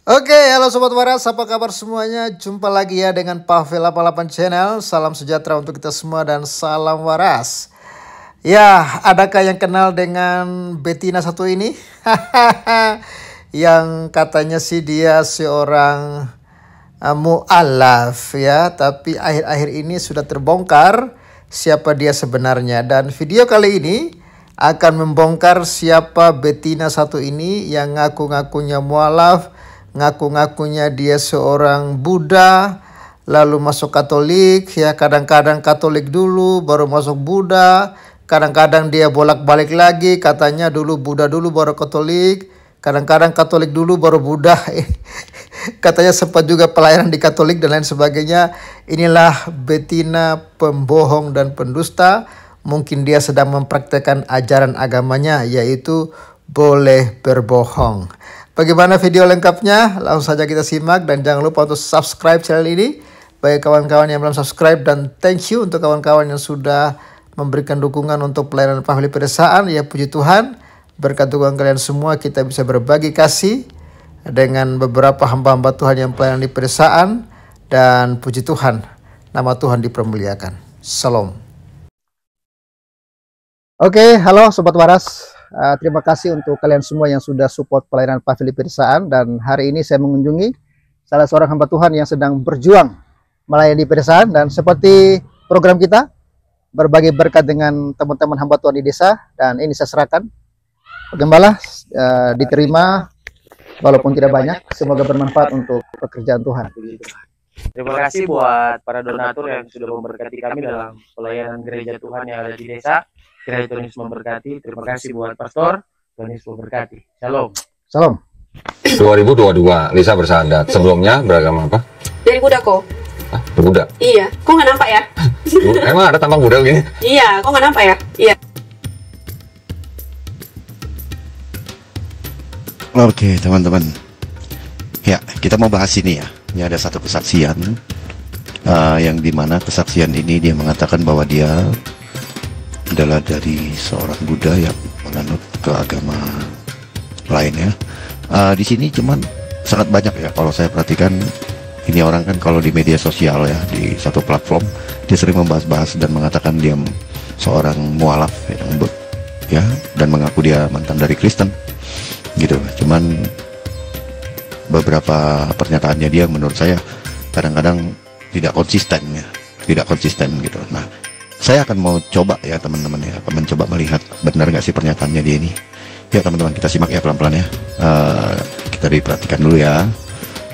Oke, halo Sobat Waras, apa kabar semuanya? Jumpa lagi ya dengan Pavel 88 Channel. Salam sejahtera untuk kita semua dan salam waras. Ya, adakah yang kenal dengan Betina satu ini? Yang katanya sih dia seorang mu'alaf ya, tapi akhir-akhir ini sudah terbongkar siapa dia sebenarnya. Dan video kali ini akan membongkar siapa Betina satu ini yang ngaku-ngakunya mu'alaf, ngaku-ngakunya dia seorang Buddha, lalu masuk Katolik ya, kadang-kadang Katolik dulu baru masuk Buddha, kadang-kadang dia bolak-balik lagi, katanya dulu Buddha dulu baru Katolik, kadang-kadang Katolik dulu baru Buddha. Katanya sempat juga pelayanan di Katolik dan lain sebagainya. Inilah betina pembohong dan pendusta. Mungkin dia sedang mempraktekkan ajaran agamanya, yaitu boleh berbohong. Bagaimana video lengkapnya? Langsung saja kita simak dan jangan lupa untuk subscribe channel ini bagi kawan-kawan yang belum subscribe, dan thank you untuk kawan-kawan yang sudah memberikan dukungan untuk pelayanan Pavel Pedesaan. Ya puji Tuhan, berkat dukungan kalian semua kita bisa berbagi kasih dengan beberapa hamba-hamba Tuhan yang pelayanan di Pedesaan, dan puji Tuhan nama Tuhan dipermuliakan. Salam. Oke, halo Sobat Waras. Terima kasih untuk kalian semua yang sudah support pelayanan Pavel Pedesaan, dan hari ini saya mengunjungi salah seorang hamba Tuhan yang sedang berjuang melayani Pedesaan, dan seperti program kita berbagi berkat dengan teman-teman hamba Tuhan di desa, dan ini saya serahkan Gembala, diterima walaupun tidak banyak, semoga bermanfaat untuk pekerjaan Tuhan. Terima kasih buat para donatur yang sudah memberkati kami dalam pelayanan gereja Tuhan yang ada di desa. Kiranya Tuhan Yesus memberkati. Terima kasih buat pastor, Tuhan Yesus memberkati. Shalom. Salam. 2022 Lisa bersahadat. Sebelumnya beragama apa? Dari Buddha kok. Hah, Buddha? Iya, kok nggak nampak ya? Emang ada tampang Buddha gini? Iya, kok nggak nampak ya? Iya. Oke teman-teman, ya kita mau bahas ini ya. Ini ada satu kesaksian yang dimana kesaksian ini dia mengatakan bahwa dia adalah dari seorang Buddha yang menganut ke agama lainnya. Di sini cuman sangat banyak ya, kalau saya perhatikan ini orang kan kalau di media sosial ya, di satu platform dia sering membahas-bahas dan mengatakan dia seorang mualaf ya, dan mengaku dia mantan dari Kristen gitu. Cuman beberapa pernyataannya dia menurut saya kadang-kadang tidak konsisten ya, tidak konsisten gitu. Nah, saya akan mau coba ya teman-teman ya, akan mencoba melihat benar nggak sih pernyataannya dia ini. Ya teman-teman, kita simak ya pelan-pelan ya. Kita diperhatikan dulu ya.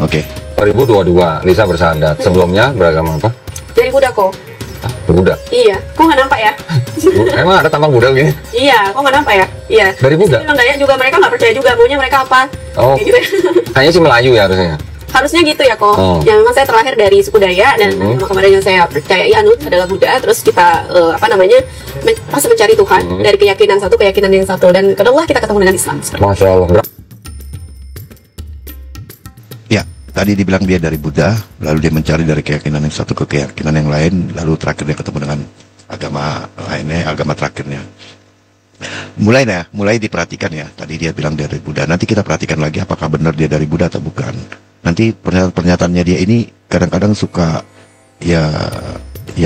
Oke. 2022 Lisa bersahadat. Sebelumnya beragama apa? Dari Buddha kok. Hah, Buddha? Iya, kok nggak nampak ya? Emang ada tampang Buddha gini? Iya, kok nggak nampak ya? Iya. Dari Buddha? Bilang Dayak juga, mereka nggak percaya juga, maunya mereka apa? Oh, gitu. kayaknya sih Melayu ya harusnya. Harusnya gitu ya kok. Oh. Yang memang saya terlahir dari suku Dayak, dan kemarin yang saya percayai anut adalah Buddha. Terus kita pas mencari Tuhan dari keyakinan satu keyakinan yang satu, dan kedua kita ketemu dengan Islam. Masya Allah. Ya, tadi dibilang dia dari Buddha, lalu dia mencari dari keyakinan yang satu ke keyakinan yang lain, lalu terakhir dia ketemu dengan agama lainnya, agama terakhirnya. Mulai diperhatikan ya. Tadi dia bilang dia dari Buddha. Nanti kita perhatikan lagi apakah benar dia dari Buddha atau bukan. Nanti pernyataannya dia ini kadang-kadang suka ya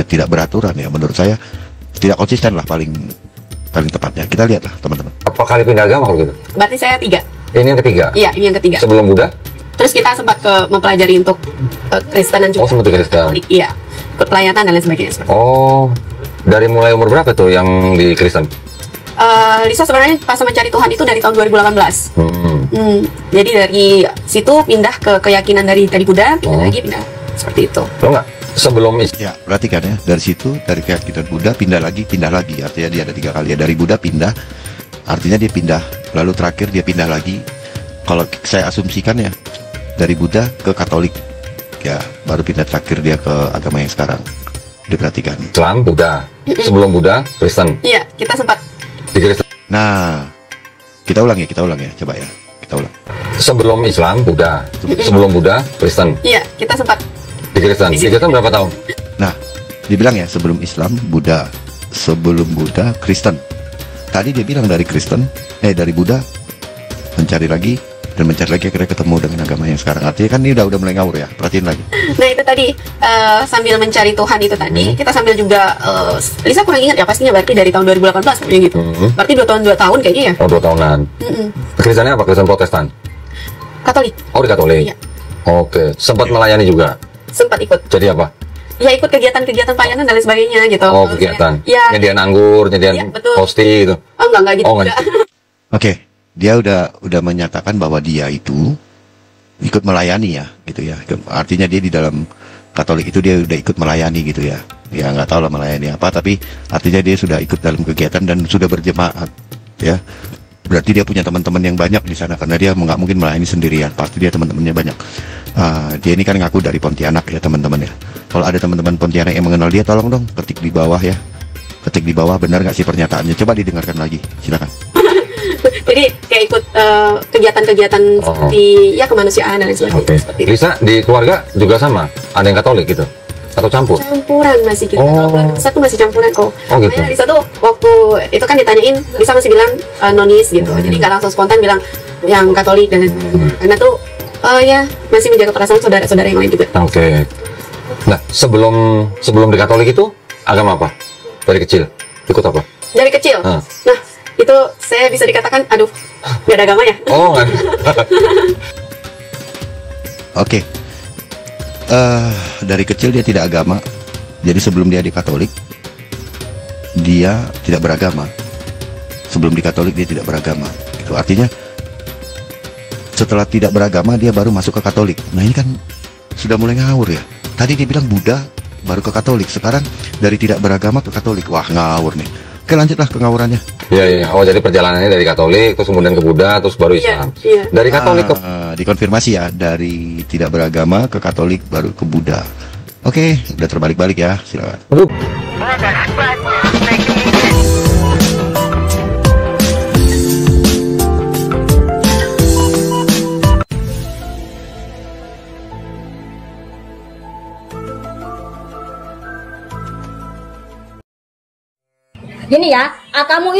tidak beraturan ya. Menurut saya tidak konsisten lah, paling tepatnya. Kita lihat lah teman-teman. Apa kali pindah agama kalau gitu? Berarti saya 3. Ini yang ketiga? Iya, ini yang ketiga. Sebelum Buddha? Terus kita sempat mempelajari untuk Kristenan juga. Oh, sempat Kristen. Iya, ikut pelayanan dan lain sebagainya. Oh, dari mulai umur berapa tuh yang di Kristen? Lisa sebenarnya pas mencari Tuhan itu dari tahun 2018. Jadi dari situ pindah ke keyakinan dari Buddha, pindah seperti itu. Lo nggak? Sebelum Ya, perhatikan ya, dari situ, dari keyakinan Buddha pindah lagi, artinya dia ada 3 kali ya. Dari Buddha pindah, artinya dia pindah, lalu terakhir dia pindah lagi. Kalau saya asumsikan ya, dari Buddha ke Katolik ya, baru pindah terakhir dia ke agama yang sekarang. Diperhatikan. Islam, Buddha. Sebelum Buddha, Kristen. Iya, kita sempat Di Kristen. Nah, kita ulang ya, coba ya, kita ulang. Sebelum Islam, Buddha. Sebelum Buddha, Kristen. Iya, kita sempat Di Kristen. Di Kristen berapa tahun? Nah, dibilang ya sebelum Islam, Buddha. Sebelum Buddha, Kristen. Tadi dia bilang dari Kristen, dari Buddha, mencari lagi dan mencari lagi akhirnya ketemu dengan agama yang sekarang. Artinya kan ini udah mulai ngawur ya, perhatiin lagi. Nah itu tadi sambil mencari Tuhan itu tadi kita sambil juga Lisa kurang ingat ya pastinya berarti dari tahun 2018 kayaknya gitu. Berarti 2 tahun kayaknya ya. Oh 2 tahunan. Kristennya apa? Kristen Protestan? Katolik. Oh di Katolik. Iya. Oke, sempat melayani juga. Sempat ikut. Jadi apa? Ya ikut kegiatan-kegiatan pelayanan dan lain sebagainya gitu. Oh kegiatan. Iya. Nyediain anggur, nyediain posti gitu. Oh enggak gitu. Oh, juga. Oke, dia udah menyatakan bahwa dia itu ikut melayani ya, gitu ya. Artinya dia di dalam Katolik itu dia udah ikut melayani gitu ya. Ya nggak tahu lah melayani apa, tapi artinya dia sudah ikut dalam kegiatan dan sudah berjemaat, ya. Berarti dia punya teman-teman yang banyak di sana karena dia nggak mungkin melayani sendirian. Pasti dia teman-temannya banyak. Dia ini kan ngaku dari Pontianak ya teman-teman ya. Kalau ada teman-teman Pontianak yang mengenal dia, tolong dong ketik di bawah ya. Ketik di bawah benar nggak sih pernyataannya? Coba didengarkan lagi, silakan. Jadi kayak ikut kegiatan-kegiatan seperti ya kemanusiaan dan lain sebagainya. Seperti itu. Lisa di keluarga juga sama? Ada yang Katolik gitu? Atau campur? Campuran masih gitu. Lisa tuh masih campuran kok. Oh gitu. Makanya Lisa tuh waktu itu kan ditanyain, Lisa masih bilang nonis gitu. Jadi nggak langsung spontan bilang yang Katolik dan karena tuh ya masih menjaga perasaan saudara-saudara yang lain juga. Oke. Nah sebelum di Katolik itu agama apa? Dari kecil ikut apa? Dari kecil. Nah itu saya bisa dikatakan aduh nggak ada agama ya. Oh nggak. Oke. Dari kecil dia tidak agama. Jadi sebelum dia di Katolik, dia tidak beragama. Sebelum di Katolik dia tidak beragama. Itu artinya setelah tidak beragama dia baru masuk ke Katolik. Nah ini kan sudah mulai ngawur ya. Tadi dia bilang Buddha baru ke Katolik. Sekarang dari tidak beragama ke Katolik. Wah ngawur nih. Oke lanjutlah ke ngawurannya. Iya. Oh jadi perjalanannya dari Katolik terus kemudian ke Buddha terus baru Islam. Iya. Dari Katolik ke dikonfirmasi ya, dari tidak beragama ke Katolik baru ke Buddha. Oke, udah terbalik-balik ya, silakan. Gini ya, kamu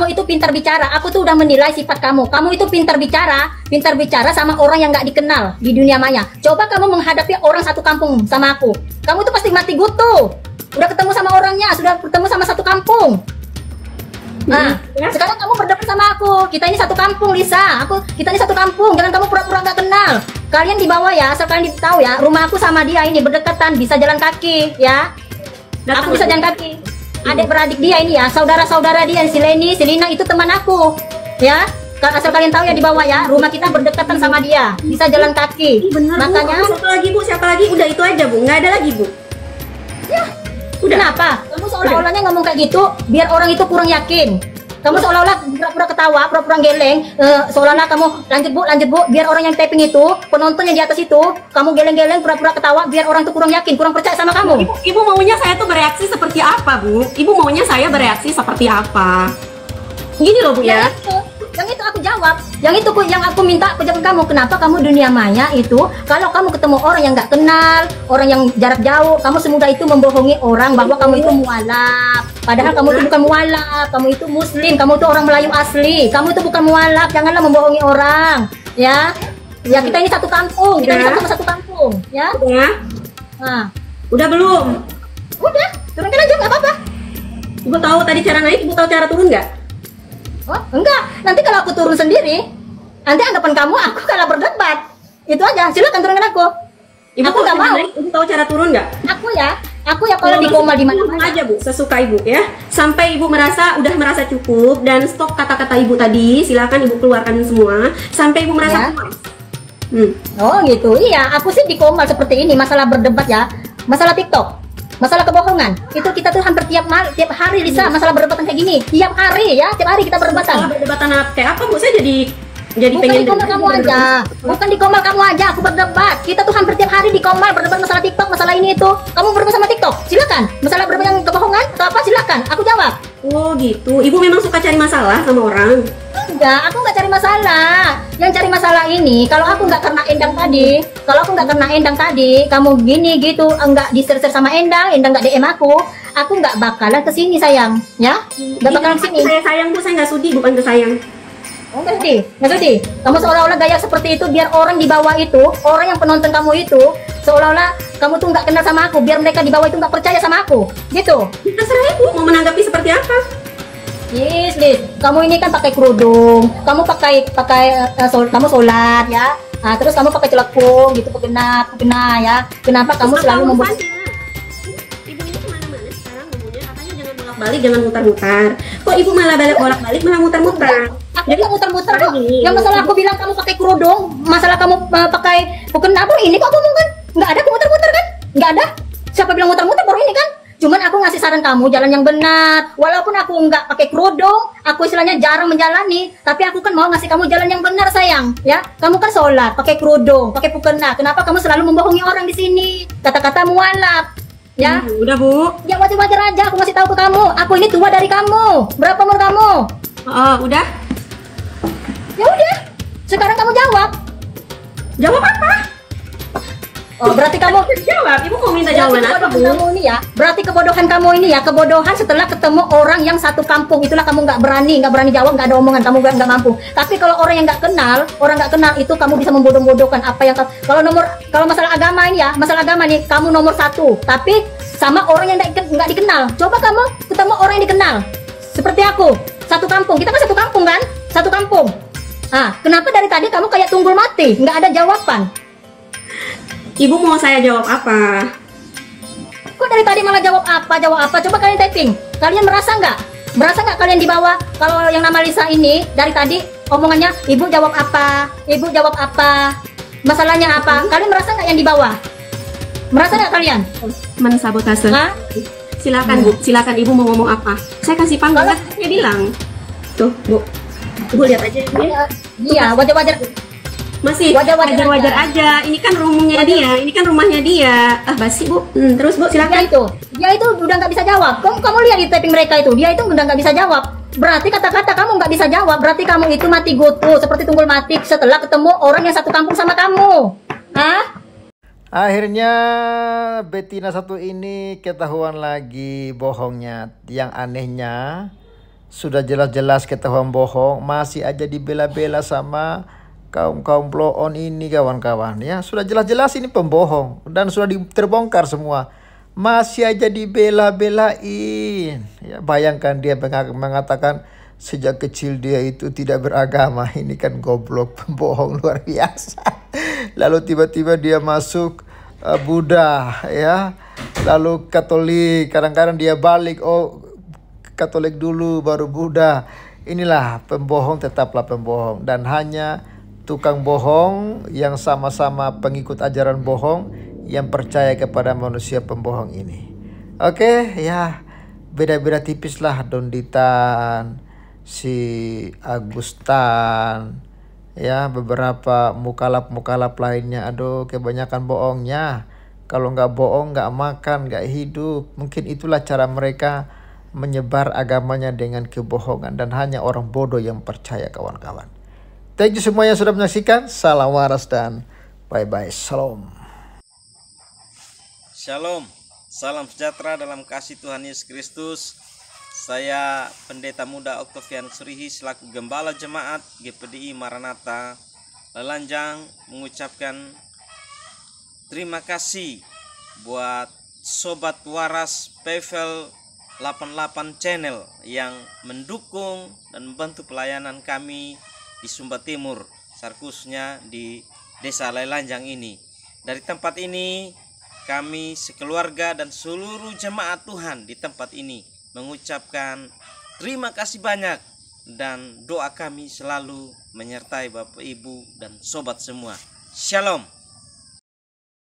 itu pintar bicara. Aku tuh udah menilai sifat kamu. Kamu itu pintar bicara sama orang yang nggak dikenal di dunia maya. Coba kamu menghadapi orang satu kampung sama aku. Kamu tuh pasti mati gutu. Udah ketemu sama orangnya, sudah ketemu sama satu kampung. Nah, sekarang kamu berdebat sama aku. Kita ini satu kampung, Lisa. Kita ini satu kampung. Jangan kamu pura-pura nggak kenal. Kalian di bawah ya, asal kalian tahu ya. Rumah aku sama dia ini berdekatan, bisa jalan kaki, ya. Aku bisa jalan kaki. Adik-beradik dia ini ya, saudara-saudara dia, si Leni, si Lina itu teman aku, ya. Asal kalian tahu ya di bawah ya, rumah kita berdekatan sama dia, bisa jalan kaki. Bener, makanya. Bu. Siapa lagi? Udah itu aja Bu, nggak ada lagi Bu. Ya, udah. Kenapa? Kamu seolah-olahnya ngomong kayak gitu, biar orang itu kurang yakin. Kamu seolah-olah pura-pura ketawa, pura-pura geleng, seolah-olah kamu lanjut bu, biar orang yang tapping itu, penonton yang di atas itu, kamu geleng-geleng, pura-pura ketawa, biar orang itu kurang yakin, kurang percaya sama kamu. Ibu maunya saya tuh bereaksi seperti apa Bu? Ibu maunya saya bereaksi seperti apa? Gini loh Bu ya. Yang itu aku jawab, yang aku minta penjelasan kamu, kenapa kamu dunia maya itu, kalau kamu ketemu orang yang nggak kenal, orang yang jarak jauh, kamu semudah itu membohongi orang bahwa kamu itu mualaf. Padahal kamu itu bukan mualaf, kamu itu muslim, kamu itu orang Melayu asli, kamu itu bukan mualaf, janganlah membohongi orang, ya. Ya kita ini satu kampung, kita ini satu kampung, ya. Nah, udah belum? Udah, turunkan aja nggak apa-apa. Ibu tahu tadi cara naik, Ibu tahu cara turun nggak? Oh, enggak. Nanti kalau aku turun sendiri, nanti anggapan kamu aku kalah berdebat. Itu aja. Silakan turunkan aku. Ibu aku nggak mau. Ibu tahu cara turun nggak? Aku ya kalau di koma di mana aja Bu, sesuka Ibu ya. Sampai Ibu udah merasa cukup dan stok kata-kata Ibu tadi, silakan Ibu keluarkan semua sampai Ibu merasa puas. Oh gitu. Iya, aku sih di koma seperti ini. Masalah berdebat ya. Masalah TikTok. Masalah kebohongan, itu kita tuh hampir tiap hari Lisa, masalah berdebatan kayak gini. Tiap hari ya, tiap hari kita berdebatan. Masalah berdebatan kayak apa Bu? Saya jadi bukan pengen di komal kamu aja. Bukan di komal kamu aja, aku berdebat. Kita tuh hampir tiap hari di komal berdebat masalah TikTok, masalah ini itu. Kamu berdebat sama TikTok? Silakan. Masalah berdebat yang kebohongan atau apa silakan. Aku jawab. Oh gitu. Ibu memang suka cari masalah sama orang? Enggak, aku nggak cari masalah. Yang cari masalah ini, kalau aku nggak kena Endang tadi, kamu gini gitu, enggak di-share sama Endang nggak DM aku nggak bakalan kesini sayang, ya? Nggak bakalan kesini. Saya sayang Bu, saya nggak sudi, bukan kesayang. Oh, nggak sedih, nggak sedih. Kamu seolah-olah gaya seperti itu biar orang di bawah itu, orang yang penonton kamu itu, seolah-olah kamu tuh nggak kenal sama aku, biar mereka di bawah itu nggak percaya sama aku, gitu. Terserah ibu mau menanggapi seperti apa. Yes, Liz. Kamu ini kan pakai kerudung, kamu kamu sholat ya. Nah, terus kamu pakai celekung gitu, pegenap ya. Kenapa kamu selalu membuat? Ibu ini kemana-mana sekarang ngomongnya, katanya jangan bolak-balik, jangan mutar-mutar. Kok ibu malah bolak-balik, malah mutar-mutar? Aku nggak muter-muter kok. Yang masalah aku bilang kamu pakai kerudung, masalah kamu pakai pegenap ini kok ngomong kan? Nggak ada, aku muter-muter kan? Nggak ada. Siapa bilang muter-muter baru ini kan? Cuman aku ngasih saran kamu jalan yang benar. Walaupun aku nggak pakai kerudung, aku istilahnya jarang menjalani, tapi aku kan mau ngasih kamu jalan yang benar sayang. Ya, kamu kan sholat, pakai kerudung, pakai mukena. Kenapa kamu selalu membohongi orang di sini? Kata-kata mualaf. Ya, Udah bu. ya wajar-wajar aja. Aku masih tahu ke kamu. Aku ini tua dari kamu. Berapa umur kamu? Oh, udah. Ya udah. Sekarang kamu jawab. Jawab apa? Oh, berarti kamu Jawab. Ibu mau minta jawaban apa bu? kamu ini ya, berarti kebodohan kamu ini ya, kebodohan setelah ketemu orang yang satu kampung, itulah kamu nggak berani jawab, nggak ada omongan, kamu nggak mampu. Tapi kalau orang yang nggak kenal, itu kamu bisa membodoh-bodohkan apa yang kalau masalah agama ini ya, masalah agama nih kamu nomor 1, tapi sama orang yang nggak dikenal. Coba kamu ketemu orang yang dikenal, seperti aku, satu kampung, kita kan satu kampung. Ah, kenapa dari tadi kamu kayak tunggul mati, nggak ada jawaban? Ibu mau saya jawab apa? Kok dari tadi malah jawab apa? Coba kalian typing. Kalian merasa nggak kalian di bawah? Kalau yang nama Lisa ini dari tadi omongannya, ibu jawab apa? Masalahnya apa? Kalian merasa nggak yang di bawah? Merasa nggak kalian? Mensabotase. Hah? Silakan bu, silakan ibu mau ngomong apa? Saya kasih panggilan, dia bilang. Tuh bu, ibu lihat aja ya. Iya, wajar-wajar. Masih Wajar-wajar aja. Ini kan rumahnya dia. Ah basi bu. Terus bu silakan. Dia itu udah nggak bisa jawab. Kamu lihat di typing mereka itu, dia itu udah nggak bisa jawab. Berarti kata-kata kamu nggak bisa jawab. Berarti kamu itu mati goto, seperti tunggul mati setelah ketemu orang yang satu kampung sama kamu. Hah? Akhirnya betina satu ini ketahuan lagi bohongnya. Yang anehnya sudah jelas-jelas ketahuan bohong, masih aja dibela-bela sama kaum blow on ini kawan-kawan ya. Sudah jelas-jelas ini pembohong dan sudah terbongkar semua, masih aja dibela-belain ya. Bayangkan dia mengatakan sejak kecil dia itu tidak beragama. Ini kan goblok, pembohong luar biasa. Lalu tiba-tiba dia masuk Buddha ya, lalu Katolik, kadang-kadang dia balik, oh Katolik dulu baru Buddha. Inilah pembohong, tetaplah pembohong, dan hanya tukang bohong yang sama-sama pengikut ajaran bohong yang percaya kepada manusia pembohong ini. Oke ya, beda-beda tipis lah Donditan, si Agustan ya, beberapa mukalap lainnya. Aduh, kebanyakan bohongnya. Kalau nggak bohong nggak makan, nggak hidup. Mungkin itulah cara mereka menyebar agamanya dengan kebohongan, dan hanya orang bodoh yang percaya kawan-kawan. Thank you semuanya sudah menyaksikan. Salam waras dan bye-bye. Shalom. Shalom. Salam sejahtera dalam kasih Tuhan Yesus Kristus. Saya Pendeta Muda Octavian Surihi selaku Gembala Jemaat GPDI Maranatha Lelanjang mengucapkan terima kasih buat Sobat Waras PVL 88 Channel yang mendukung dan membantu pelayanan kami di Sumba Timur, khususnya di Desa Lelanjang ini. Dari tempat ini kami sekeluarga dan seluruh jemaat Tuhan di tempat ini mengucapkan terima kasih banyak, dan doa kami selalu menyertai Bapak Ibu dan sobat semua. Shalom.